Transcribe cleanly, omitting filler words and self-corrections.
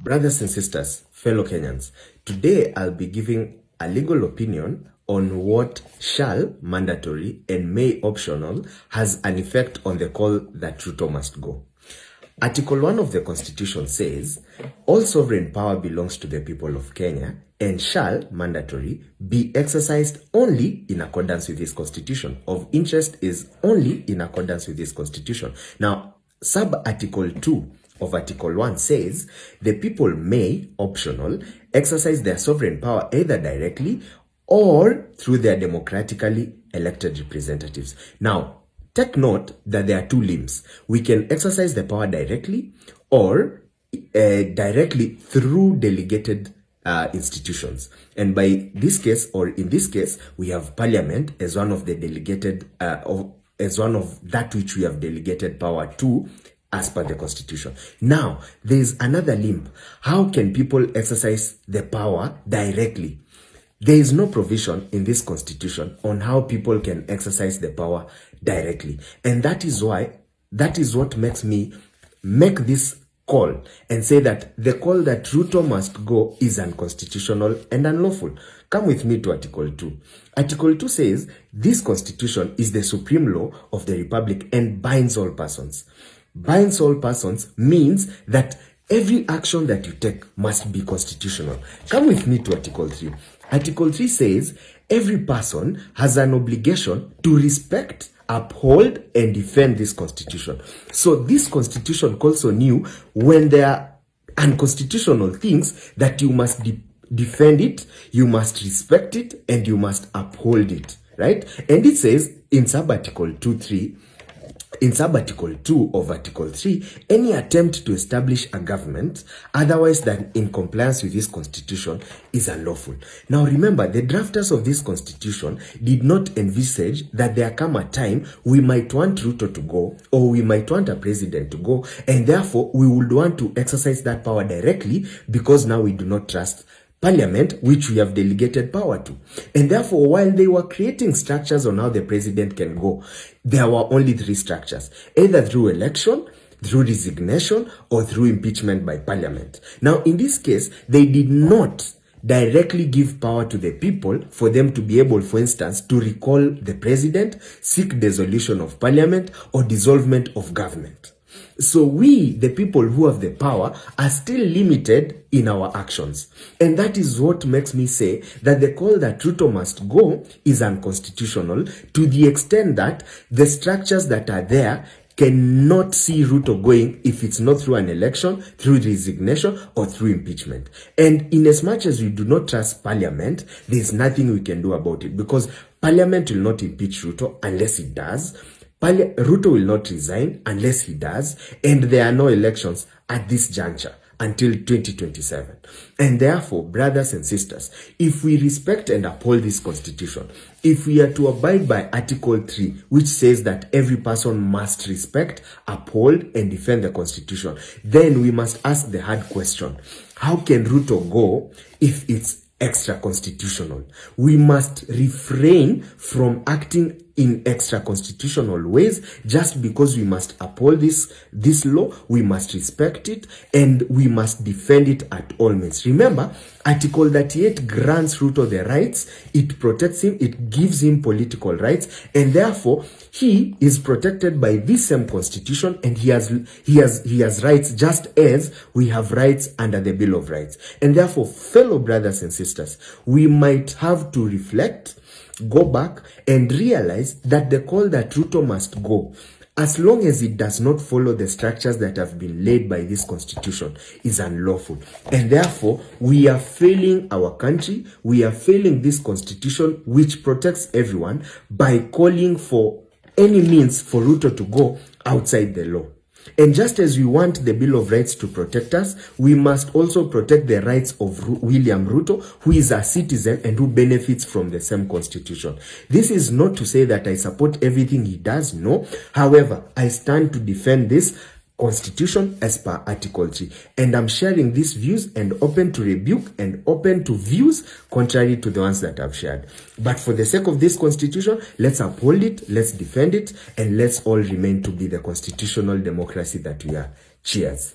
Brothers and sisters, fellow Kenyans, today I'll be giving a legal opinion on what shall, mandatory, and may, optional, has an effect on the call that Ruto must go. Article 1 of the Constitution says, all sovereign power belongs to the people of Kenya and shall, mandatory, be exercised only in accordance with this Constitution. Of interest is only in accordance with this Constitution. Now, sub-article 2 of Article 1 says, the people may, optional, exercise their sovereign power either directly or through their democratically elected representatives. Now, take note that there are two limbs. We can exercise the power directly or directly through delegated institutions. And by this case, or in this case, we have Parliament as one of the delegated, as one of that which we have delegated power to as per the Constitution. Now, there is another limb. How can people exercise the power directly? There is no provision in this Constitution on how people can exercise the power directly. And that is what makes me make this call and say that the call that Ruto must go is unconstitutional and unlawful. Come with me to Article 2. Article 2 says, this Constitution is the supreme law of the Republic and binds all persons. Binds all persons means that every action that you take must be constitutional. Come with me to Article 3. Article 3 says, every person has an obligation to respect, uphold, and defend this Constitution. So this Constitution calls on you when there are unconstitutional things that you must defend it, you must respect it, and you must uphold it, right? And it says in sub-article 2 of Article 3, any attempt to establish a government otherwise than in compliance with this Constitution is unlawful. Now remember, the drafters of this Constitution did not envisage that there come a time we might want Ruto to go, or we might want a president to go, and therefore we would want to exercise that power directly because now we do not trust Parliament, which we have delegated power to. And therefore, while they were creating structures on how the president can go, there were only three structures, either through election, through resignation, or through impeachment by Parliament. Now, in this case, they did not directly give power to the people for them to be able, for instance, to recall the president, seek dissolution of Parliament, or dissolvement of government. So we, the people who have the power, are still limited in our actions. And that is what makes me say that the call that Ruto must go is unconstitutional, to the extent that the structures that are there cannot see Ruto going if it's not through an election, through resignation, or through impeachment. And in as much as we do not trust Parliament, there's nothing we can do about it, because Parliament will not impeach Ruto unless it does. Ruto will not resign unless he does, and there are no elections at this juncture until 2027. And therefore, brothers and sisters, if we respect and uphold this Constitution, if we are to abide by Article 3, which says that every person must respect, uphold, and defend the Constitution, then we must ask the hard question: how can Ruto go if it's extra-constitutional? We must refrain from acting in extra-constitutional ways just because we must uphold this law, we must respect it, and we must defend it at all means. Remember, Article 38 grants Ruto the rights, it protects him, it gives him political rights, and therefore he is protected by this same Constitution, and he has rights just as we have rights under the Bill of Rights. And therefore, fellow brothers and sisters, we might have to reflect, go back, and realize that the call that Ruto must go, as long as it does not follow the structures that have been laid by this Constitution, is unlawful. And therefore, we are failing our country, we are failing this Constitution, which protects everyone, by calling for any means for Ruto to go outside the law. And just as we want the Bill of Rights to protect us, we must also protect the rights of William Ruto, who is a citizen and who benefits from the same Constitution. This is not to say that I support everything he does, no. However, I stand to defend this Constitution as per Article 3. And I'm sharing these views and open to rebuke and open to views contrary to the ones that I've shared. But for the sake of this Constitution, let's uphold it, let's defend it, and let's all remain to be the constitutional democracy that we are. Cheers.